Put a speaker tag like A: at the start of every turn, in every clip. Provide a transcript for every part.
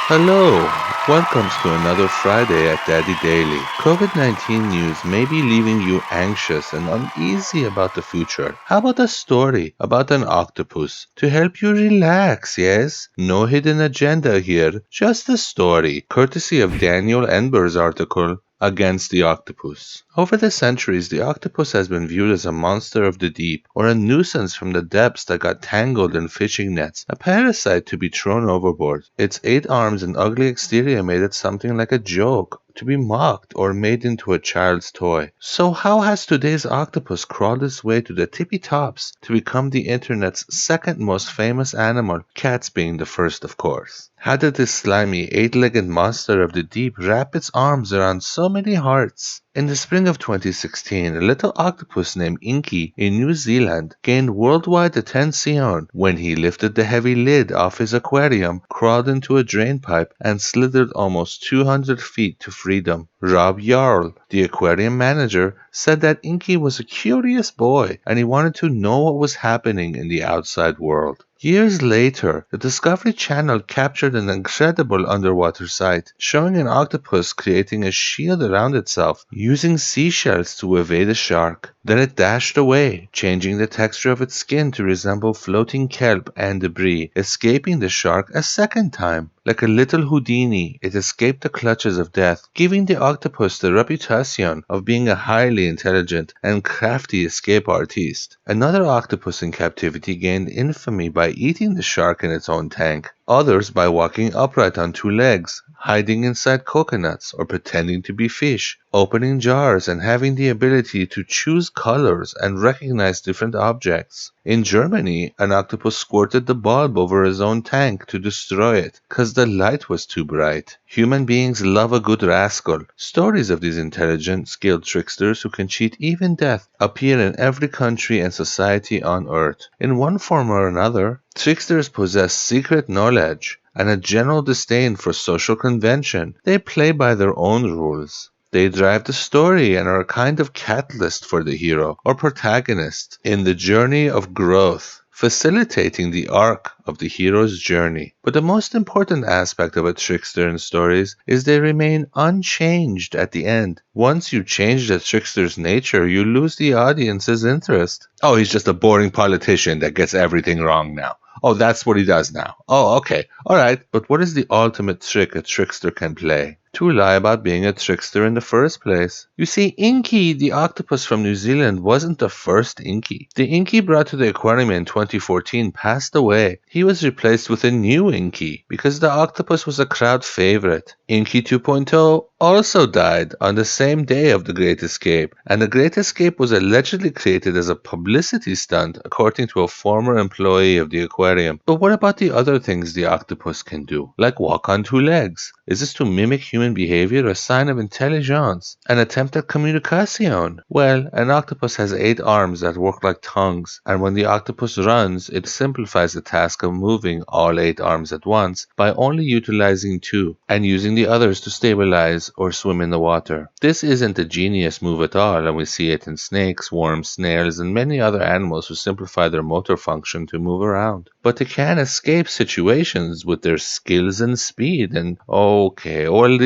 A: Hello, welcome to another Friday at Daddy Daily. COVID-19 news may be leaving you anxious and uneasy about the future. How about a story about an octopus to help you relax, yes? No hidden agenda here, just a story, courtesy of Daniel Enber's article, Against the Octopus. Over the centuries, the octopus has been viewed as a monster of the deep, or a nuisance from the depths that got tangled in fishing nets, a parasite to be thrown overboard. Its 8 arms and ugly exterior made it something like a joke, to be mocked or made into a child's toy. So how has today's octopus crawled its way to the tippy tops to become the internet's second most famous animal, cats being the first of course? How did this slimy 8-legged monster of the deep wrap its arms around so many hearts? In the spring of 2016, a little octopus named Inky in New Zealand gained worldwide attention when he lifted the heavy lid off his aquarium, crawled into a drain pipe, and slithered almost 200 feet to freedom. Rob Jarl, the aquarium manager, said that Inky was a curious boy and he wanted to know what was happening in the outside world. Years later, the Discovery Channel captured an incredible underwater sight, showing an octopus creating a shield around itself, using seashells to evade a shark. Then it dashed away, changing the texture of its skin to resemble floating kelp and debris, escaping the shark a second time. Like a little Houdini, it escaped the clutches of death, giving the octopus the reputation of being a highly intelligent and crafty escape artist. Another octopus in captivity gained infamy by eating the shark in its own tank. Others by walking upright on 2 legs, hiding inside coconuts or pretending to be fish, opening jars and having the ability to choose colors and recognize different objects. In Germany, an octopus squirted the bulb over his own tank to destroy it because the light was too bright. Human beings love a good rascal. Stories of these intelligent, skilled tricksters who can cheat even death appear in every country and society on Earth. In one form or another, tricksters possess secret knowledge and a general disdain for social convention. They play by their own rules. They drive the story and are a kind of catalyst for the hero or protagonist in the journey of growth, facilitating the arc of the hero's journey. But the most important aspect of a trickster in stories is they remain unchanged at the end. Once you change the trickster's nature, you lose the audience's interest. Oh, he's just a boring politician that gets everything wrong now. Oh, that's what he does now. Oh, okay. All right. But what is the ultimate trick a trickster can play? To lie about being a trickster in the first place. You see, Inky, the octopus from New Zealand, wasn't the first Inky. The Inky brought to the aquarium in 2014 passed away. He was replaced with a new Inky because the octopus was a crowd favorite. Inky 2.0 also died on the same day of The Great Escape, and The Great Escape was allegedly created as a publicity stunt, according to a former employee of the aquarium. But what about the other things the octopus can do, like walk on 2 legs? Is this to mimic human behavior, a sign of intelligence, an attempt at communication? Well, an octopus has 8 arms that work like tongues, and when the octopus runs, it simplifies the task of moving all 8 arms at once by only utilizing 2, and using the others to stabilize or swim in the water. This isn't a genius move at all, and we see it in snakes, worms, snails, and many other animals who simplify their motor function to move around. But they can escape situations with their skills and speed, and okay, well,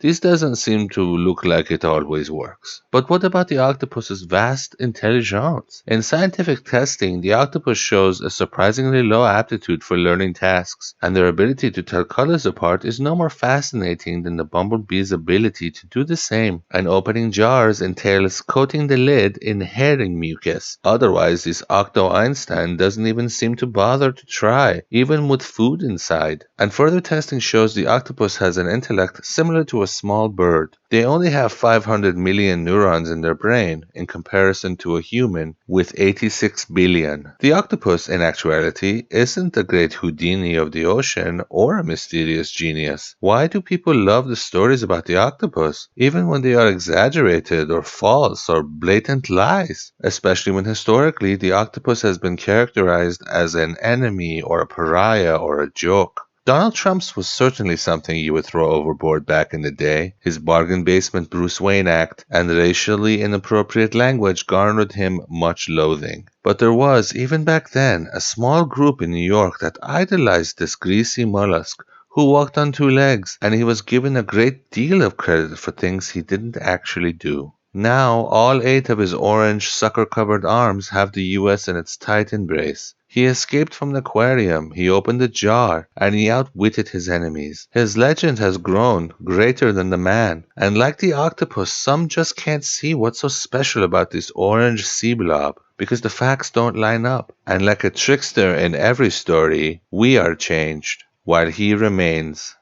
A: this doesn't seem to look like it always works. But what about the octopus's vast intelligence? In scientific testing, the octopus shows a surprisingly low aptitude for learning tasks, and their ability to tell colors apart is no more fascinating than the bumblebee's ability to do the same. And opening jars entails coating the lid in herring mucus. Otherwise, this Octo Einstein doesn't even seem to bother to try, even with food inside. And further testing shows the octopus has an intellect similar to a small bird. They only have 500 million neurons in their brain in comparison to a human with 86 billion. The octopus, in actuality, isn't the great Houdini of the ocean or a mysterious genius. Why do people love the stories about the octopus, even when they are exaggerated or false or blatant lies? Especially when historically the octopus has been characterized as an enemy or a pariah or a joke. Donald Trump's was certainly something you would throw overboard back in the day. His bargain basement Bruce Wayne act and racially inappropriate language garnered him much loathing. But there was, even back then, a small group in New York that idolized this greasy mollusk who walked on two legs, and he was given a great deal of credit for things he didn't actually do. Now, all 8 of his orange, sucker-covered arms have the US in its tight embrace. He escaped from the aquarium, he opened a jar, and he outwitted his enemies. His legend has grown greater than the man, and like the octopus, some just can't see what's so special about this orange sea blob, because the facts don't line up. And like a trickster in every story, we are changed, while he remains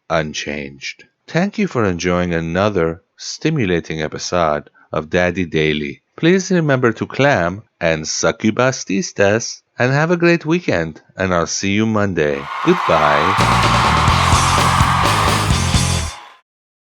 A: unchanged. Thank you for enjoying another stimulating episode of Daddi Daily. Please remember to clam and succubus tistas, and have a great weekend, and I'll see you Monday. Goodbye.